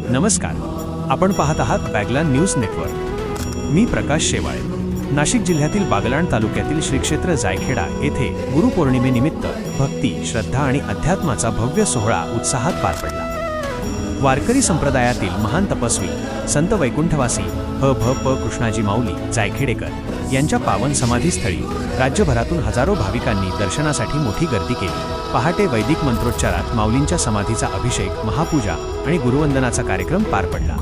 नमस्कार, आपण पाहत आहात बॅगलान न्यूज नेटवर्क। मी प्रकाश शेवाळे। नाशिक जिल्ह्यातील बागलाण तालुक्यातील श्री क्षेत्र जायखेडा येथे गुरुपौर्णिमेनिमित्त भक्ती, श्रद्धा आणि अध्यात्माचा भव्य सोहळा उत्साहात पार पडला। वारकरी संप्रदायातील महान तपस्वी संत वैकुंठवासी भ.प. कृष्णाजी माऊली जायखेडेकर यांच्या पावन समाधीस्थळी राज्यभरातून हजारो भाविकांनी दर्शनासाठी मोठी गर्दी केली। पहाटे वैदिक मंत्रोच्चारात माऊलींच्या समाधीचा अभिषेक, महापूजा आणि गुरुवंदनाचा कार्यक्रम पार पडला।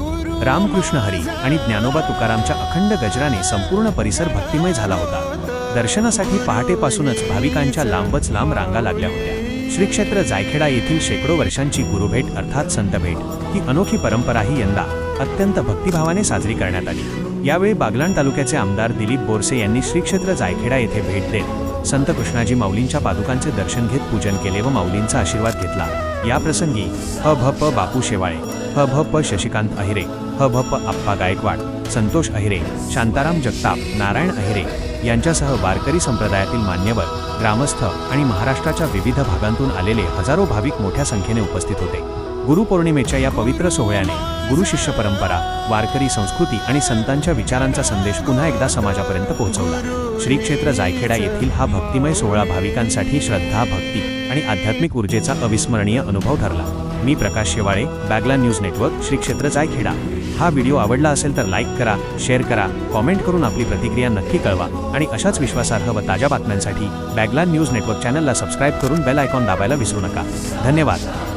रामकृष्ण हरी आणि ज्ञानोबा तुकारामच्या अखंड गजराने संपूर्ण परिसर भक्तिमय झाला होता। दर्शनासाठी पहाटेपासूनच भाविकांच्या लांबच लांब रांगा लागल्या होत्या। श्री क्षेत्र जायखेडा येथील शेकडो वर्षांची गुरुभेट अर्थात संतभेट ही अनोखी परंपराही यंदा अत्यंत भक्तिभावाने साजरी करण्यात आली। यावेळी बागलाण तालुक्याचे आमदार दिलीप बोरसे यांनी श्री क्षेत्र जायखेडा येथे भेट देत संत कृष्णाजी माऊलींच्या पादुकांचे दर्शन घेत पूजन केले व माऊलींचा आशीर्वाद घेतला। या प्रसंगी ह.भ.प. बापू शेवाळे, ह.भ.प. शशिकांत अहिरे, ह.भ.प. आप्पा गायकवाड, संतोष अहिरे, शांताराम जगताप, नारायण अहिरे यांच्यासह वारकरी संप्रदायातील मान्यवर, ग्रामस्थ आणि महाराष्ट्राच्या विविध भागांतून आलेले हजारो भाविक मोठ्या संख्येने उपस्थित होते। गुरुपौर्णिमेच्या या पवित्र सोहळ्याने गुरुशिष्य परंपरा, वारकरी संस्कृती आणि संतांच्या विचारांचा संदेश पुन्हा एकदा समाजापर्यंत पोहोचवला। श्री क्षेत्र जायखेडा येथील हा भक्तिमय सोहळा भाविकांसाठी श्रद्धा, भक्ती आणि आध्यात्मिक ऊर्जेचा अविस्मरणीय अनुभव ठरला। मी प्रकाश शेवाळे, बॅगलान न्यूज नेटवर्क, श्री क्षेत्र जायखेडा। हा व्हिडिओ आवडला असेल तर लाईक करा, शेअर करा, कॉमेंट करून आपली प्रतिक्रिया नक्की कळवा आणि अशाच विश्वासार्ह व ताज्या बातम्यांसाठी बॅगलान न्यूज नेटवर्क चॅनलला सबस्क्राईब करून बेल आयकॉन दाबायला विसरू नका। धन्यवाद।